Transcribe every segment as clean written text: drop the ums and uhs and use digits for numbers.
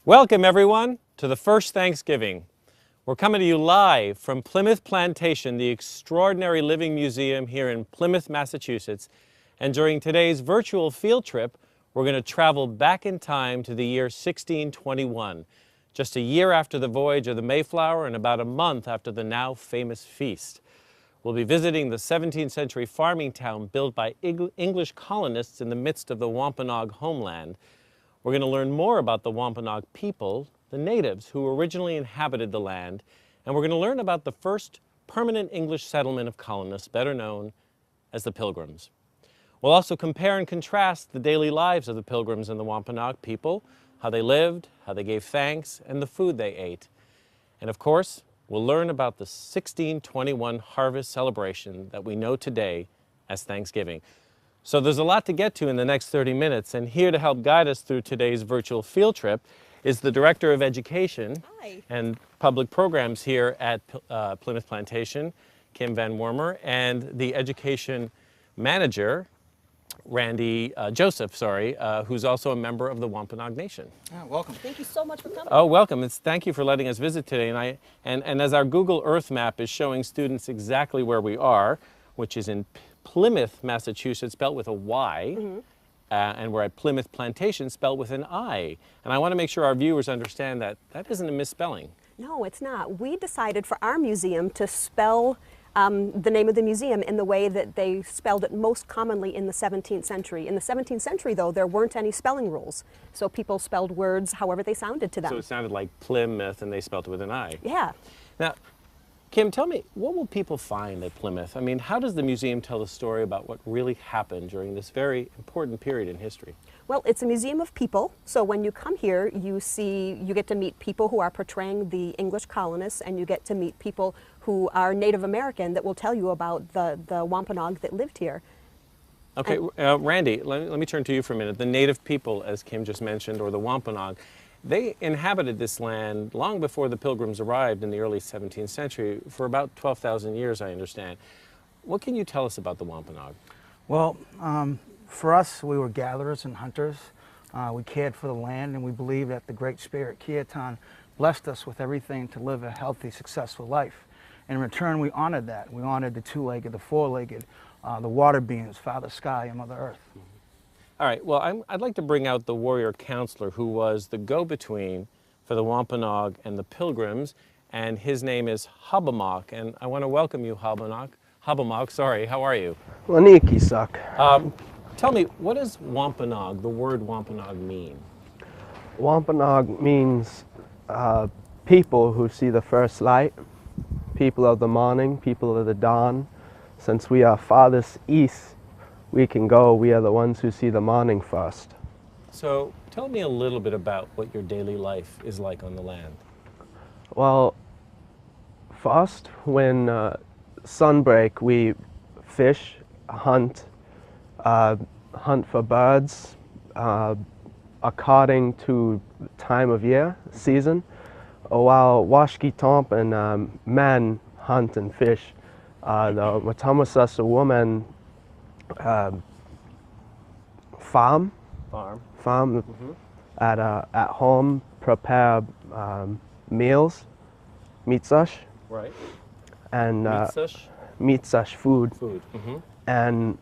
Welcome, everyone, to the first Thanksgiving. We're coming to you live from Plymouth Plantation, the extraordinary living museum here in Plymouth, Massachusetts. And during today's virtual field trip, we're going to travel back in time to the year 1621, just a year after the voyage of the Mayflower and about a month after the now famous feast. We'll be visiting the 17th century farming town built by English colonists in the midst of the Wampanoag homeland. We're going to learn more about the Wampanoag people, the natives who originally inhabited the land, and we're going to learn about the first permanent English settlement of colonists, better known as the Pilgrims. We'll also compare and contrast the daily lives of the Pilgrims and the Wampanoag people, how they lived, how they gave thanks, and the food they ate. And of course, we'll learn about the 1621 harvest celebration that we know today as Thanksgiving. So there's a lot to get to in the next 30 minutes, and here to help guide us through today's virtual field trip is the Director of Education and Public Programs here at Plymouth Plantation, Kim Van Wormer, and the Education Manager, Randy Joseph, who's also a member of the Wampanoag Nation. Welcome. Thank you so much for coming. Oh, welcome. Thank you for letting us visit today. And as our Google Earth map is showing students exactly where we are, which is in Plymouth, Massachusetts, spelled with a Y, and we're at Plymouth Plantation, spelled with an I. And I want to make sure our viewers understand that that isn't a misspelling. No, it's not. We decided for our museum to spell the name of the museum in the way that they spelled it most commonly in the 17th century. In the 17th century, though, there weren't any spelling rules. So people spelled words however they sounded to them. So it sounded like Plymouth, and they spelled it with an I. Yeah. Now, Kim, tell me, what will people find at Plymouth? I mean, how does the museum tell the story about what really happened during this very important period in history? Well, it's a museum of people, so when you come here, you get to meet people who are portraying the English colonists, and you get to meet people who are Native American that will tell you about the Wampanoag that lived here. Okay, Randy, let me turn to you for a minute. The Native people, as Kim just mentioned, or the Wampanoag, they inhabited this land long before the Pilgrims arrived in the early 17th century, for about 12,000 years, I understand. What can you tell us about the Wampanoag? Well, for us, we were gatherers and hunters. We cared for the land, and we believed that the Great Spirit, Kiatan, blessed us with everything to live a healthy, successful life. In return, we honored that. We honored the two-legged, the four-legged, the water beings, Father Sky and Mother Earth. All right, well, I'd like to bring out the warrior counselor who was the go-between for the Wampanoag and the Pilgrims, and his name is Hobbamock, and I want to welcome you, Hobbamock, sorry, how are you? Laniki suck. Tell me, what does Wampanoag, the word Wampanoag, mean? Wampanoag means people who see the first light, people of the morning, people of the dawn. Since we are farthest east, we can go, we are the ones who see the morning first. So tell me a little bit about what your daily life is like on the land. Well, first, when sunbreak, we fish, hunt for birds according to time of year, season, while Washkitomp and men hunt and fish. The Matamasasa woman farm at home, prepare meals, mitsash, Right. and Mitsush? mitsash food. And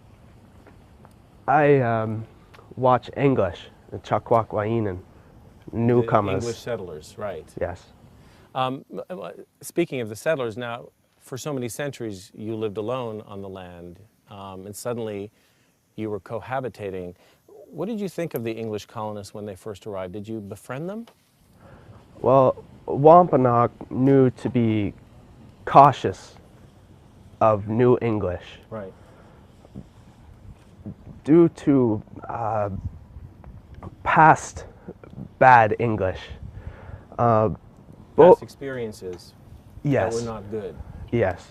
I watch English, the Chakwakwainen, newcomers. The English settlers, right. Yes. Speaking of the settlers, now, for so many centuries, you lived alone on the land, and suddenly you were cohabitating. What did you think of the English colonists when they first arrived? Did you befriend them? Well, Wampanoag knew to be cautious of New English Right. due to past bad English. Past experiences Yes. that were not good. Yes.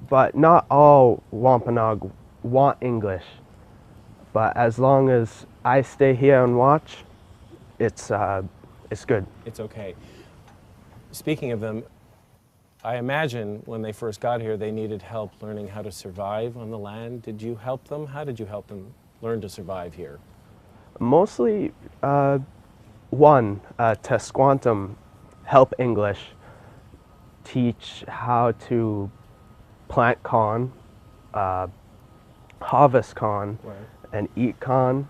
But not all Wampanoag want English. But as long as I stay here and watch, it's good. It's okay. Speaking of them, I imagine when they first got here, they needed help learning how to survive on the land. Did you help them? How did you help them learn to survive here? Mostly one, to Squantum, help English, teach how to plant corn, harvest corn, Right. and eat corn,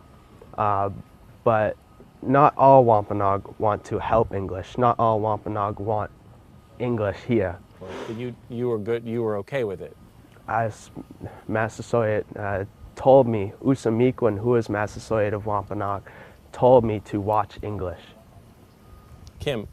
but not all Wampanoag want to help English. Not all Wampanoag want English here. Right. But you were good. You were okay with it. As Massasoit told me, Usamiquan, who is Massasoit of Wampanoag, told me to watch English. Kim,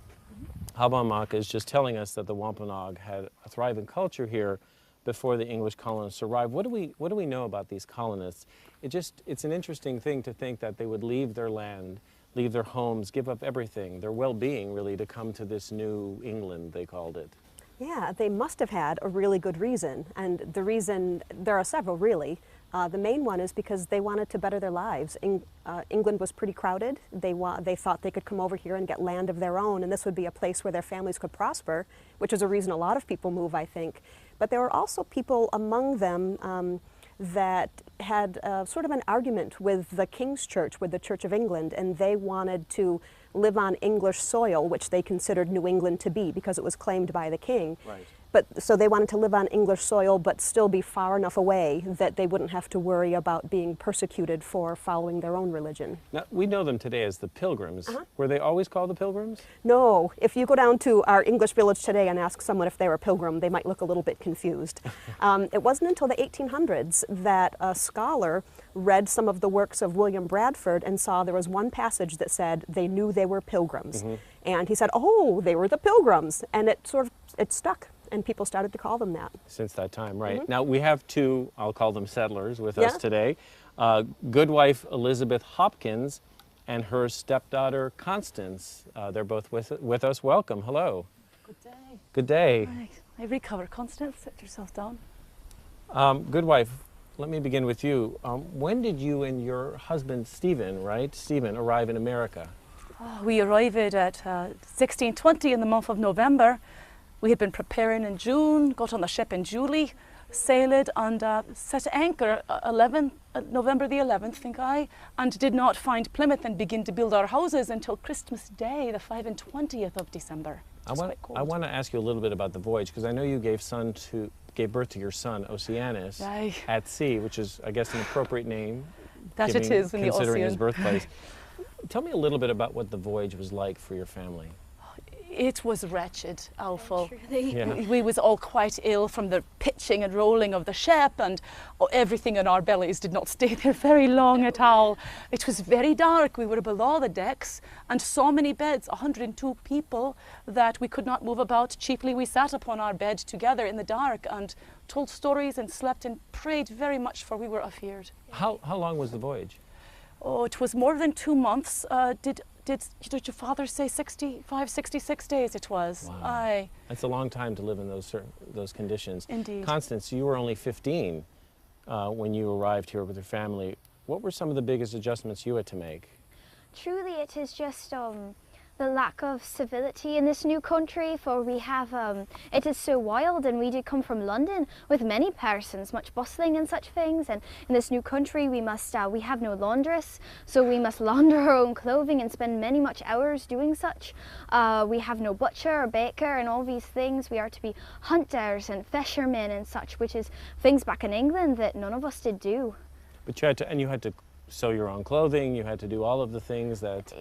Habamak is just telling us that the Wampanoag had a thriving culture here before the English colonists arrived. What do we know about these colonists? It's an interesting thing to think that they would leave their land, leave their homes, give up everything, their well-being really, to come to this new England, they called it. Yeah, they must have had a really good reason, and the reason, there are several really. The main one is because they wanted to better their lives. England was pretty crowded. They thought they could come over here and get land of their own, and this would be a place where their families could prosper, which is a reason a lot of people move, I think. But there were also people among them that had sort of an argument with the King's Church, with the Church of England, and they wanted to live on English soil, which they considered New England to be because it was claimed by the king. Right. But so they wanted to live on English soil but still be far enough away that they wouldn't have to worry about being persecuted for following their own religion. Now, we know them today as the Pilgrims. Were they always called the Pilgrims? No, if you go down to our English village today and ask someone if they were a pilgrim, they might look a little bit confused. It wasn't until the 1800s that a scholar read some of the works of William Bradford and saw there was one passage that said they knew they were pilgrims. And he said, oh, they were the Pilgrims. And it stuck. And people started to call them that. Since that time, right. Now, we have two, I'll call them settlers, with Yeah. us today. Goodwife Elizabeth Hopkins and her stepdaughter Constance. They're both with us. Welcome. Hello. Good day. Good day. Right. I recover. Constance, sit yourself down. Goodwife, let me begin with you. When did you and your husband, Stephen, arrive in America? Oh, we arrived at 1620 in the month of November. We had been preparing in June, got on the ship in July, sailed and set anchor November the 11th, think I, and did not find Plymouth and begin to build our houses until Christmas Day, the 5 and 20th of December. I want to ask you a little bit about the voyage, because I know you gave birth to your son, Oceanus, Right. at sea, which is, I guess, an appropriate name. That it is in the considering his ocean. birthplace. Tell me a little bit about what the voyage was like for your family. It was wretched, awful. Yeah. We was all quite ill from the pitching and rolling of the ship, and everything in our bellies did not stay there very long at all. It was very dark. We were below the decks, and so many beds, 102 people, that we could not move about. Chiefly we sat upon our bed together in the dark and told stories and slept and prayed very much, for we were afeard. How long was the voyage? Oh, it was more than 2 months. Did your father say 65, 66 days it was? Wow. Aye. That's a long time to live in those conditions. Indeed. Constance, you were only 15 when you arrived here with your family. What were some of the biggest adjustments you had to make? Truly, it is just the lack of civility in this new country, for we have, it is so wild, and we did come from London with many persons, much bustling and such things, and in this new country we must, we have no laundress, so we must launder our own clothing and spend many much hours doing such. We have no butcher or baker and all these things. We are to be hunters and fishermen and such, which is things back in England that none of us did do. But you had to sew your own clothing, you had to do all of the things that...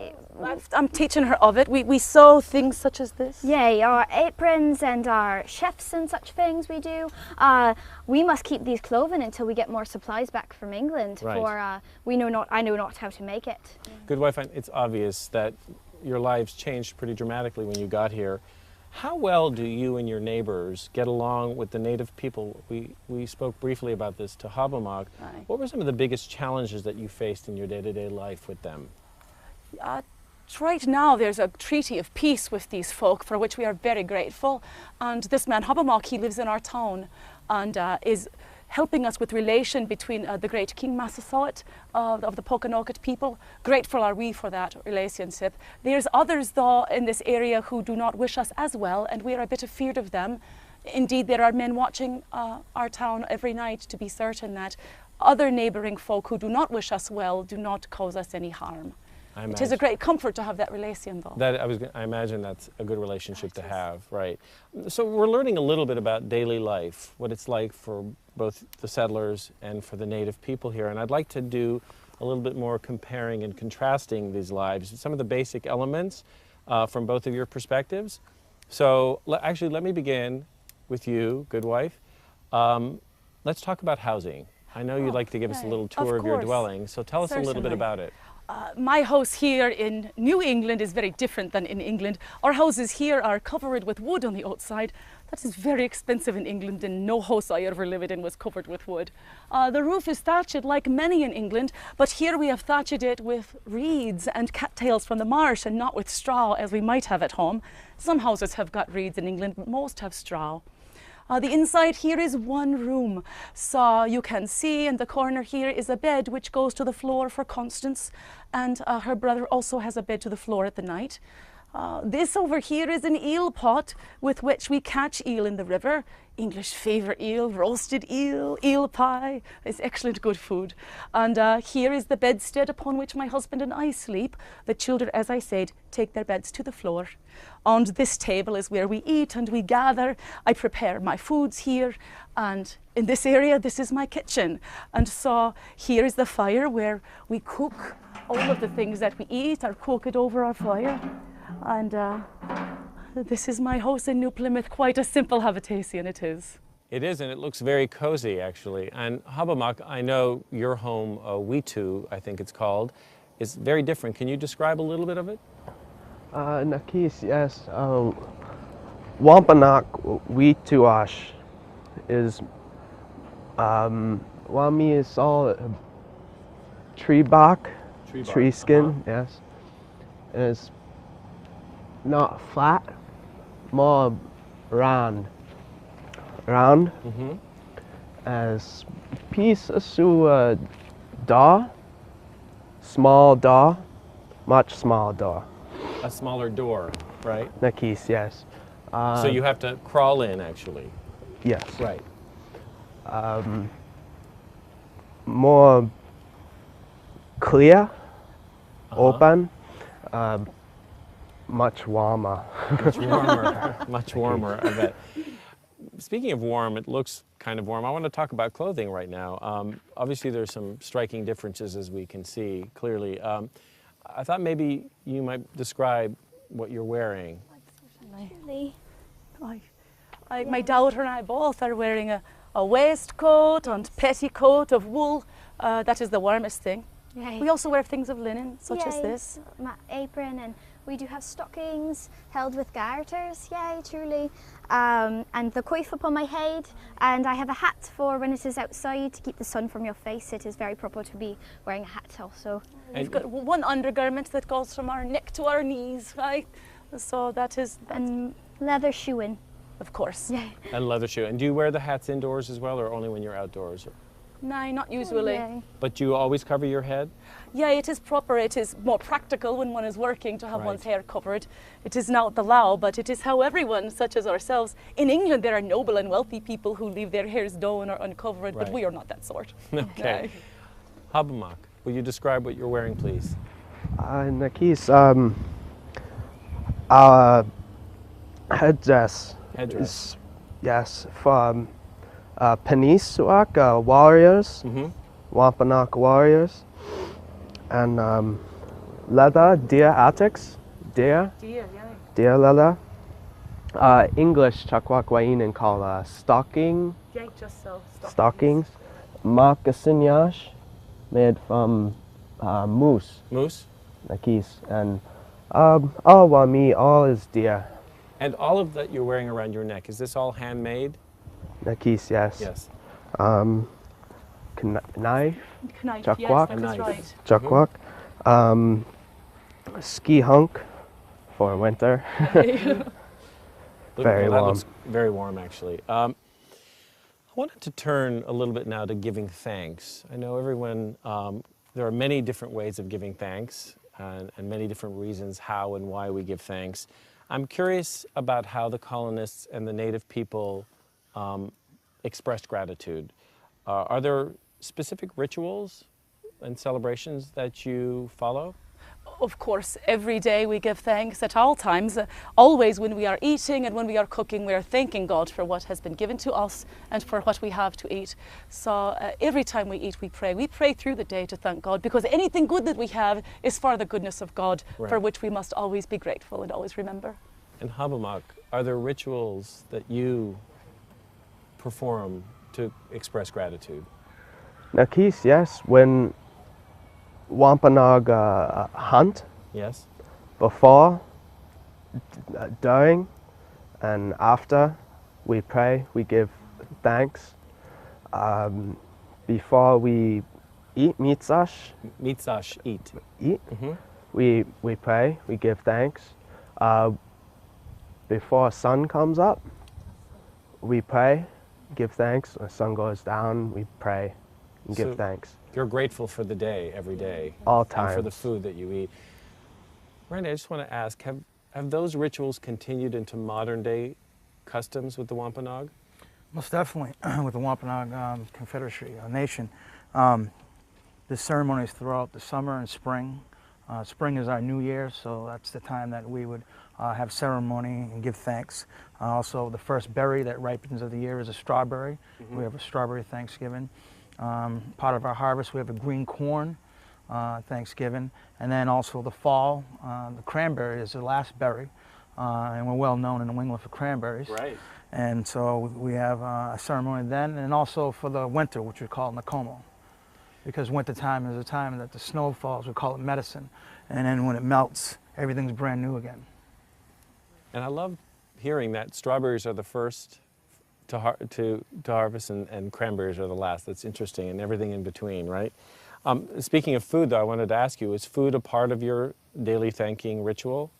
I'm teaching her of it. We sew things such as this. Yea, our aprons and our chefs and such things we do. We must keep these clothing until we get more supplies back from England, Right. for I know not how to make it. Goodwife, it's obvious that your lives changed pretty dramatically when you got here. How well do you and your neighbors get along with the native people? We spoke briefly about this to Habamak. Aye. What were some of the biggest challenges that you faced in your day-to-day life with them? Right now there's a treaty of peace with these folk, for which we are very grateful. And this man Habamak, he lives in our town and is helping us with relation between the great King Massasoit of the Pokanoket people. Grateful are we for that relationship. There's others though in this area who do not wish us as well, and we are a bit afeard of them. Indeed, there are men watching our town every night to be certain that other neighbouring folk who do not wish us well do not cause us any harm. I It is a imagine. great comfort to have that relation, though. I imagine that's a good relationship to have, right? So we're learning a little bit about daily life, what it's like for both the settlers and for the native people here. And I'd like to do a little bit more comparing and contrasting these lives, some of the basic elements from both of your perspectives. So actually, let me begin with you, good wife. Let's talk about housing. I know you'd like to give us a little tour of your course. dwelling, so tell us a little bit Certainly. about it. My house here in New England is very different than in England. Our houses here are covered with wood on the outside. That is very expensive in England, and no house I ever lived in was covered with wood. The roof is thatched like many in England, but here we have thatched it with reeds and cattails from the marsh and not with straw as we might have at home. Some houses have got reeds in England, but most have straw. The inside here is one room, so you can see in the corner here is a bed which goes to the floor for Constance, and her brother also has a bed to the floor at the night. This over here is an eel pot with which we catch eel in the river. English favourite eel, roasted eel, eel pie. It's excellent good food. And here is the bedstead upon which my husband and I sleep. The children, as I said, take their beds to the floor. On this table is where we eat and we gather. I prepare my foods here, and in this area, this is my kitchen. And so here is the fire where we cook all of the things that we eat are cooked over our fire. And this is my house in New Plymouth. Quite a simple habitation it is. It is, and it looks very cozy, actually. And Habamak, I know your home, Witu, I think it's called, is very different. Can you describe a little bit of it? Nakis, yes. Wampanoag Wituash is Wami is all tree bark, tree skin, yes. And it's not flat, more round. As piece of door, small door, much small door. A smaller door, right? Nakis, yes. So you have to crawl in, actually. Yes. Right. More clear, open, much warmer. Much warmer, much warmer, I bet. Speaking of warm, it looks kind of warm. I want to talk about clothing right now. Obviously, there's some striking differences, as we can see clearly. I thought maybe you might describe what you're wearing. Really? My daughter and I both are wearing a waistcoat and petticoat of wool. That is the warmest thing. Yay. We also wear things of linen, such as Yay. this. My apron, and we do have stockings held with garters, yay, truly. And the coif upon my head, and I have a hat for when it is outside to keep the sun from your face. It is very proper to be wearing a hat also. We've got one undergarment that goes from our neck to our knees, right? So that is, And leather shoeing. of course. Yay. And leather shoe. And do you wear the hats indoors as well, or only when you're outdoors? No, not usually. Yay. But do you always cover your head? Yeah, it is proper. It is more practical when one is working to have Right. one's hair covered. It is not the law, but it is how everyone, such as ourselves, in England there are noble and wealthy people who leave their hairs down or uncovered, but Right. we are not that sort. Okay. Habamak, will you describe what you're wearing, please? Nakis, our headdress Headdress. is, yes, from Penisuak, warriors, Wampanoag warriors, and leather, deer attics, deer leather. English Chakwakwainin call stocking, Yeah, just so. stockings, moccasinash made from moose, Moose? Nakis, and all wami, all is deer, And all of that you're wearing around your neck, is this all handmade? Nakis, yes. Yes. Knife, Knife, Chakwak. yes, that is Knife. right. chakwak, ski hunk for winter. Very That warm. looks very warm, actually. I wanted to turn a little bit now to giving thanks. I know everyone, there are many different ways of giving thanks and many different reasons how and why we give thanks. I'm curious about how the colonists and the native people expressed gratitude. Are there specific rituals and celebrations that you follow? Of course, every day we give thanks at all times. Always when we are eating and when we are cooking, we are thanking God for what has been given to us and for what we have to eat. So every time we eat, we pray. We pray through the day to thank God, because anything good that we have is for the goodness of God, Right. for which we must always be grateful and always remember. And Habamak, are there rituals that you perform to express gratitude? Nakis, yes, when Wampanoag hunt, Yes? before, during, and after, we pray, we give thanks. Before we eat mitzash, Mitzash, eat. we pray, we give thanks. Before sun comes up, we pray, give thanks. When the sun goes down, we pray and give So thanks. You're grateful for the day, every day. All And for the times. food that you eat. Randy, I just want to ask, have those rituals continued into modern day customs with the Wampanoag? Most definitely, with the Wampanoag Confederacy Nation. The ceremonies throughout the summer and spring. Spring is our New Year, so that's the time that we would have ceremony and give thanks. Also, the first berry that ripens of the year is a strawberry. We have a strawberry Thanksgiving. Part of our harvest, we have a green corn Thanksgiving. And then also the fall, the cranberry is the last berry. And we're well known in New England for cranberries. Right. And so we have a ceremony then, and also for the winter, which we call Nakomo. Because winter time is a time that the snow falls, we call it medicine. And then when it melts, everything's brand new again. And I love hearing that strawberries are the first to harvest and cranberries are the last. That's interesting, and everything in between, right? Speaking of food, though, I wanted to ask you, is food a part of your daily thanking ritual?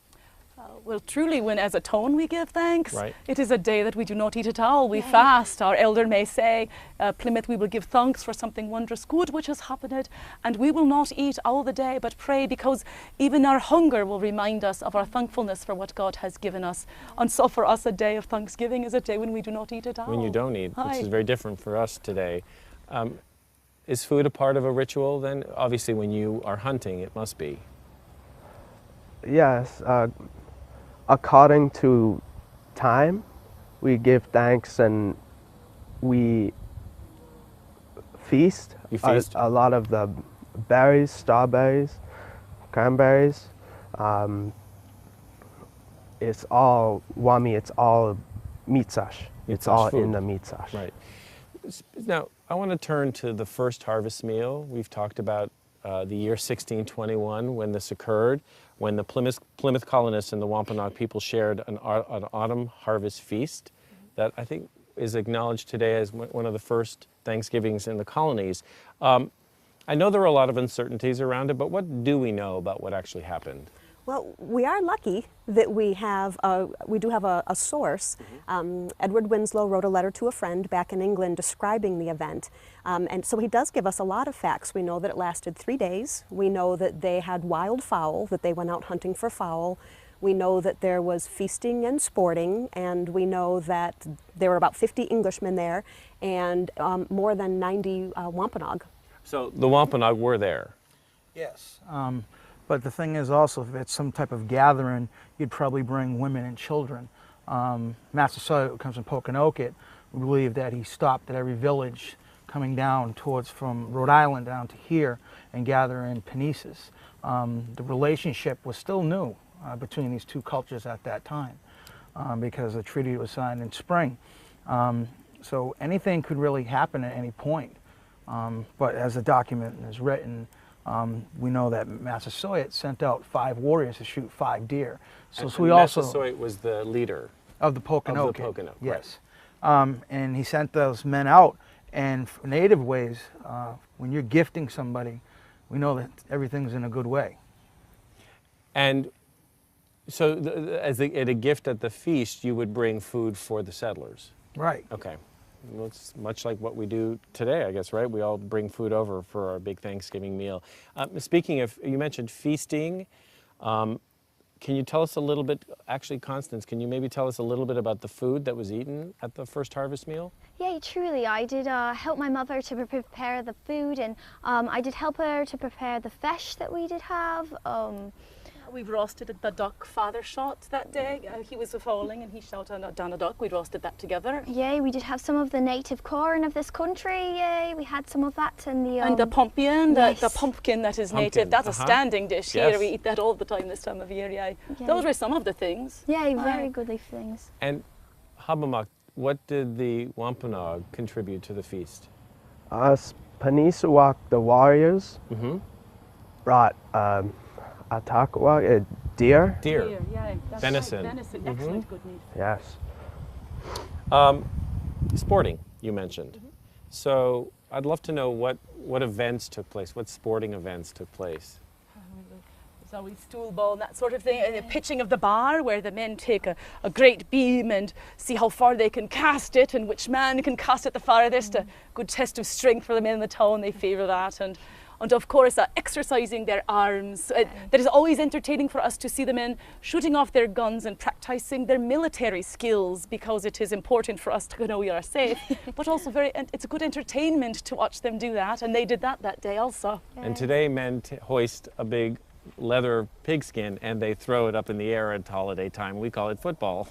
Well, truly, when as a tone we give thanks, Right. it is a day that we do not eat at all. We fast. Our elder may say, Plymouth, we will give thanks for something wondrous good which has happened, and we will not eat all the day, but pray, because even our hunger will remind us of our thankfulness for what God has given us. And so for us, a day of thanksgiving is a day when we do not eat at all. When you don't eat, which Aye. is very different for us today. Is food a part of a ritual then? Obviously, when you are hunting, it must be. Yes, according to time, we give thanks and we feast. You feast? A lot of the berries, strawberries, cranberries. It's all wami, it's all mitzash. It's Mitzash all food. in the mitzash. Right. Now, I want to turn to the first harvest meal. We've talked about the year 1621 when this occurred, when the Plymouth colonists and the Wampanoag people shared an autumn harvest feast that I think is acknowledged today as one of the first Thanksgivings in the colonies. I know there are a lot of uncertainties around it, but what do we know about what actually happened? Well, we are lucky that we do have a source. Edward Winslow wrote a letter to a friend back in England describing the event. And so he does give us a lot of facts. We know that it lasted 3 days. We know that they had wild fowl, that they went out hunting for fowl. We know that there was feasting and sporting, and we know that there were about 50 Englishmen there and more than 90 Wampanoag. So The Wampanoag were there. Yes. But the thing is also, if it's some type of gathering, you'd probably bring women and children. Massasoit, who comes from Pokanoket, we believe that he stopped at every village coming down from Rhode Island down to here and gather in Panesis. The relationship was still new between these two cultures at that time because the treaty was signed in spring. So anything could really happen at any point. But as the document is written, we know that Massasoit sent out 5 warriors to shoot 5 deer. So we also Massasoit was the leader of the Pokanoket. Of the Pokanoket, yes. And he sent those men out. And for native ways, when you're gifting somebody, we know that everything's in a good way. And so at a gift at the feast, you would bring food for the settlers. Right. Okay. Well, it's much like what we do today, I guess, right? We all bring food over for our big Thanksgiving meal. Speaking of, you mentioned feasting. can you tell us a little bit, actually Constance, can you maybe tell us a little bit about the food that was eaten at the first harvest meal? Yeah, truly. I did help my mother to prepare the food, and I did help her to prepare the fish that we did have. We roasted the duck father shot that day. He was fowling and he shot down a duck. We roasted that together. Yeah, we did have some of the native corn of this country. Yeah, we had some of that in the... And the pumpkin, yes. the pumpkin that is Pumpkin, native. That's a standing dish here. Yes. We eat that all the time this time of year, yeah. Yeah. Those were some of the things. Yeah, very good leaf things. And Habamak, what did the Wampanoag contribute to the feast? Us Panisawak, the warriors, Mm-hmm. brought Atakawa, a deer. Deer. Yeah, that's Venison. Right. Venison, excellent, good meat. Yes. Sporting, you mentioned. So I'd love to know what events took place, what sporting events took place. There's always stool ball and that sort of thing. And the pitching of the bar, where the men take a great beam and see how far they can cast it and which man can cast it the farthest. A good test of strength for the men in the town, they favour that. And of course, exercising their arms. That is always entertaining for us to see the men shooting off their guns and practicing their military skills, because it is important for us to know we are safe. But also it's a good entertainment to watch them do that, and they did that day also. And today men hoist a big leather pigskin and they throw it up in the air at holiday time. We call it football.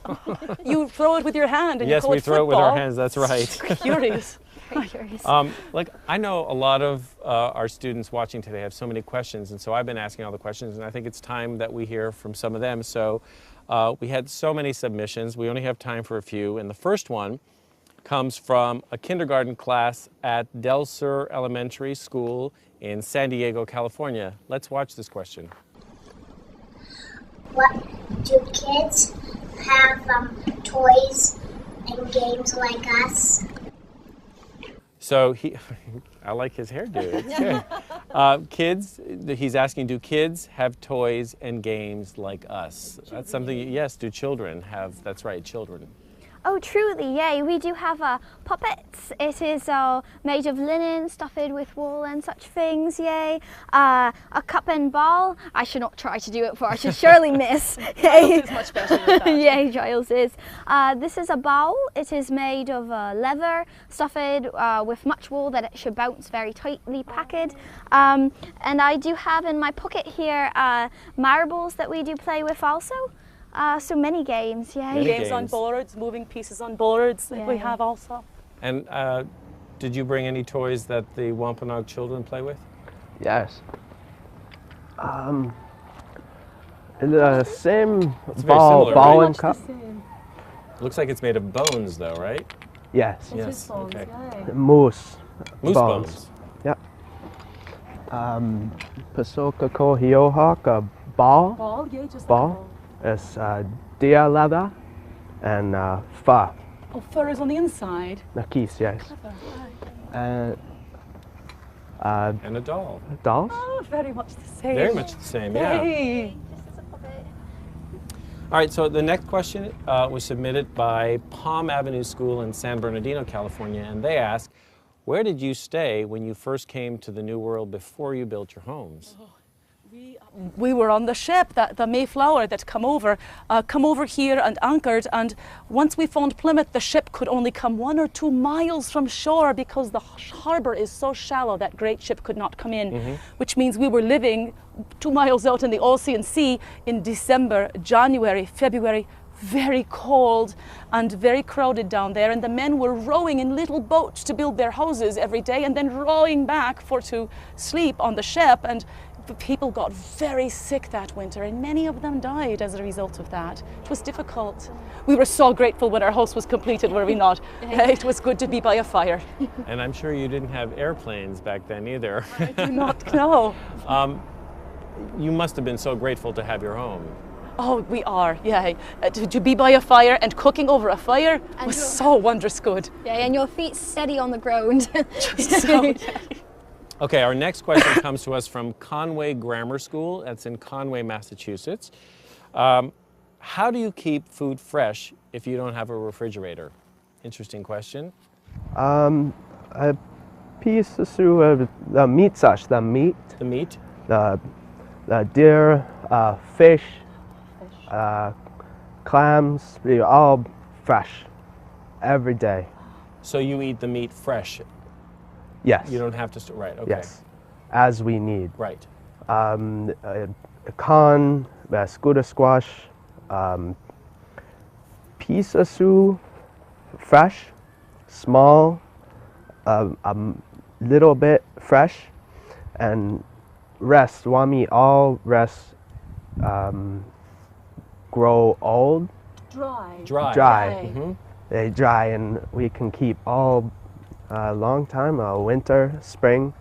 You throw it with your hand and Yes, you call we it throw it with football. our hands, that's right. Curious. Very curious. Like, I know a lot of our students watching today have so many questions, and so I've been asking all the questions, and I think it's time that we hear from some of them. So we had so many submissions. We only have time for a few, and the first one comes from a kindergarten class at Del Sur Elementary School in San Diego, California. Let's watch this question. What do kids have toys and games like us? So I like his hairdo. It's good. Kids, he's asking, do kids have toys and games like us? That's something, yes, do children have, that's right, children. Oh, truly, yeah. We do have puppets. It is made of linen, stuffed with wool and such things, yay. A cup and ball. I should not try to do it, for I should surely miss. Giles is much better than that. Yeah, Giles is. This is a bowl. It is made of leather, stuffed with much wool that it should bounce very tightly packed. And I do have in my pocket here marbles that we do play with also. So many games, yeah. Many Games on games. boards, moving pieces on boards that we Yeah. have also. And did you bring any toys that the Wampanoag children play with? Yes. The same It's very ball, similar, ball right? and cup. Looks like it's made of bones though, right? Yes. Yes, okay. Moose. Moose bones. Yep. Pasoka ko hiohak, a ball. Ball, yeah, just Ball. It's deer leather and fur. Oh, fur is on the inside. Nakis, yes. And And a doll. dolls. Oh, very much the same. Very much the same, yeah. Hey. All right, so the next question was submitted by Palm Avenue School in San Bernardino, California, and they ask, where did you stay when you first came to the New World before you built your homes? We were on the ship, the Mayflower, that come over here and anchored. And once we found Plymouth, the ship could only come 1 or 2 miles from shore because the harbour is so shallow that great ship could not come in, which means we were living 2 miles out in the Ocean Sea in December, January, February, very cold and very crowded down there, and the men were rowing in little boats to build their houses every day and then rowing back to sleep on the ship. And the people got very sick that winter, and many of them died as a result of that. It was difficult. We were so grateful when our house was completed, were we not? It was good to be by a fire. And I'm sure you didn't have airplanes back then either. I do not know. You must have been so grateful to have your home. Oh, we are, yeah. To be by a fire and cooking over a fire was so wondrous good. Yeah, and your feet steady on the ground. So, Okay, our next question comes to us from Conway Grammar School. That's in Conway, Massachusetts. How do you keep food fresh if you don't have a refrigerator? Interesting question. A piece of the meat sash, the meat, The meat? the deer, fish, clams, all fresh every day. So you eat the meat fresh. Yes. You don't have to, right, okay. Yes, as we need. Right. Corn, scooter squash, pea soup, fresh, small, a little bit fresh, and rest. Wami all rest grow old, Dry. dry. Mm-hmm. They dry, and we can keep all long time, winter, spring,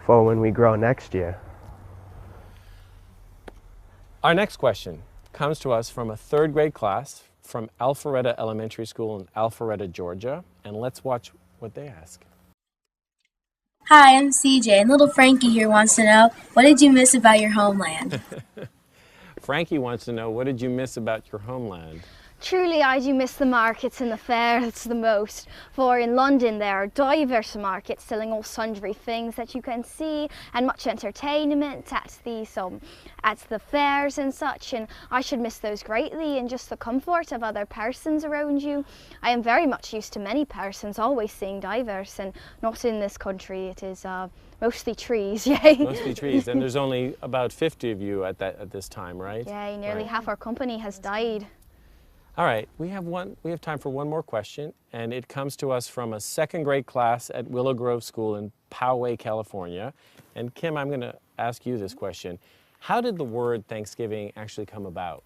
for when we grow next year. Our next question comes to us from a third grade class from Alpharetta Elementary School in Alpharetta, Georgia. And let's watch what they ask. Hi, I'm CJ, and little Frankie here wants to know, what did you miss about your homeland? Frankie wants to know, what did you miss about your homeland? Truly, I do miss the markets and the fairs the most. For in London there are diverse markets selling all sundry things that you can see, and much entertainment at the fairs and such. And I should miss those greatly, and just the comfort of other persons around you. I am very much used to many persons always seeing diverse, and not in this country. It is mostly trees, yay. Mostly trees, and there's only about 50 of you at this time, right? Yay, nearly Right. half our company has died. All right, we have time for one more question, and it comes to us from a second grade class at Willow Grove School in Poway, California. And Kim, I'm going to ask you this question. How did the word Thanksgiving actually come about?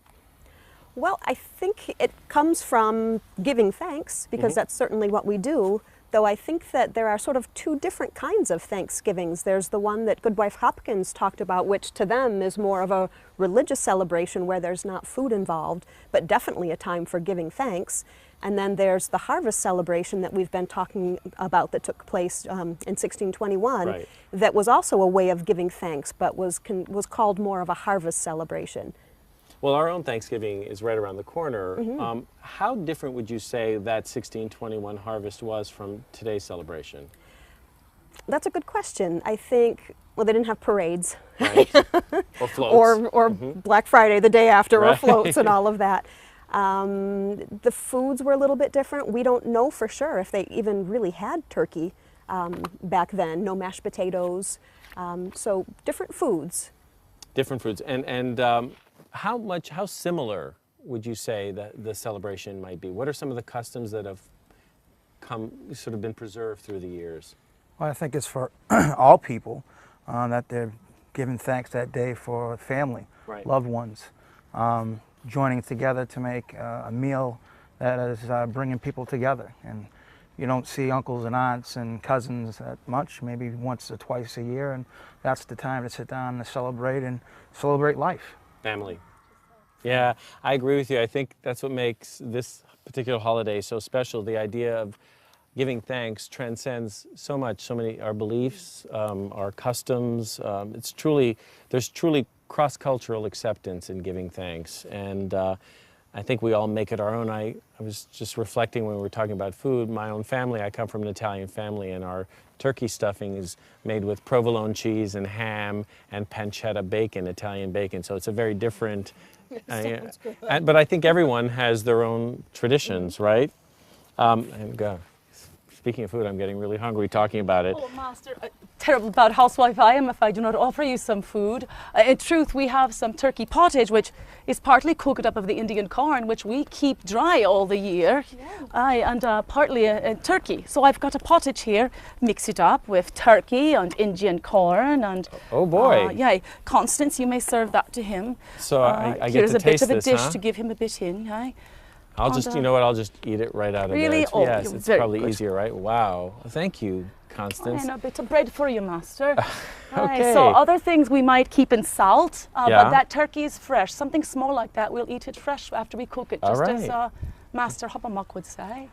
Well, I think it comes from giving thanks, because that's certainly what we do. Though I think that there are sort of two different kinds of Thanksgivings. There's the one that Goodwife Hopkins talked about, which to them is more of a religious celebration where there's not food involved, but definitely a time for giving thanks. And then there's the harvest celebration that we've been talking about that took place in 1621, Right. that was also a way of giving thanks, but was called more of a harvest celebration. Well, our own Thanksgiving is right around the corner. How different would you say that 1621 harvest was from today's celebration? That's a good question. I think, well, they didn't have parades. Right? Or floats. or Black Friday the day after, or Right. floats and all of that. The foods were a little bit different. We don't know for sure if they even really had turkey back then. No mashed potatoes. So different foods. Different foods. And how similar would you say that the celebration might be? What are some of the customs that have been preserved through the years? Well, I think it's for all people that they're giving thanks that day for family, Right. loved ones, joining together to make a meal that is bringing people together. And you don't see uncles and aunts and cousins that much, maybe once or twice a year, and that's the time to sit down and celebrate life. Family. Yeah, I agree with you. I think that's what makes this particular holiday so special. The idea of giving thanks transcends so much, so many our beliefs, our customs. There's truly cross-cultural acceptance in giving thanks, and I think we all make it our own. I was just reflecting when we were talking about food. My own family, I come from an Italian family, and our turkey stuffing is made with provolone cheese and ham and pancetta bacon, Italian bacon. So it's a very different. But I think everyone has their own traditions, right? Speaking of food, I'm getting really hungry talking about it. Oh, Master, terrible bad housewife I am if I do not offer you some food. In truth, we have some turkey pottage, which is partly cooked up of the Indian corn, which we keep dry all the year, and partly a turkey. So I've got a pottage here, mix it up with turkey and Indian corn, and Oh boy! Constance, you may serve that to him. So I get here's to a bit taste of a this, dish huh? to give him a bit in. I'll just, you know what? I'll just eat it right out of Really? there. Oh, Yes, you're it's very probably good. easier, right? Wow. Thank you, Constance. And a bit of bread for you, Master. Okay. So other things we might keep in salt, Yeah. but that turkey is fresh. Something small like that, we'll eat it fresh after we cook it, All just as right. Master Hoppamuck would say.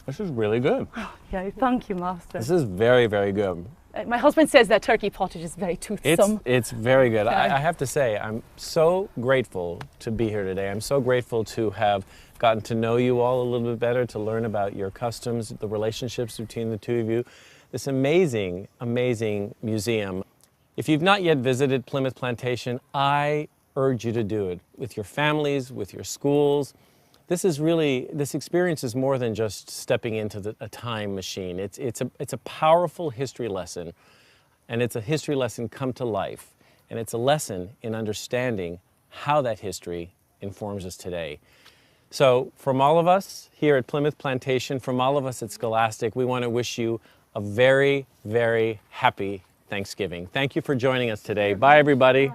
This is really good. Yeah, thank you, Master. This is very, very good. My husband says that turkey pottage is very toothsome. It's very good. Okay. I have to say, I'm so grateful to be here today. I'm so grateful to have gotten to know you all a little bit better, to learn about your customs, the relationships between the two of you. This amazing, amazing museum. If you've not yet visited Plymouth Plantation, I urge you to do it with your families, with your schools. This experience is more than just stepping into a time machine. It's a powerful history lesson, and it's a history lesson come to life. And it's a lesson in understanding how that history informs us today. So from all of us here at Plymouth Plantation, from all of us at Scholastic, we want to wish you a very, very happy Thanksgiving. Thank you for joining us today. Bye, everybody.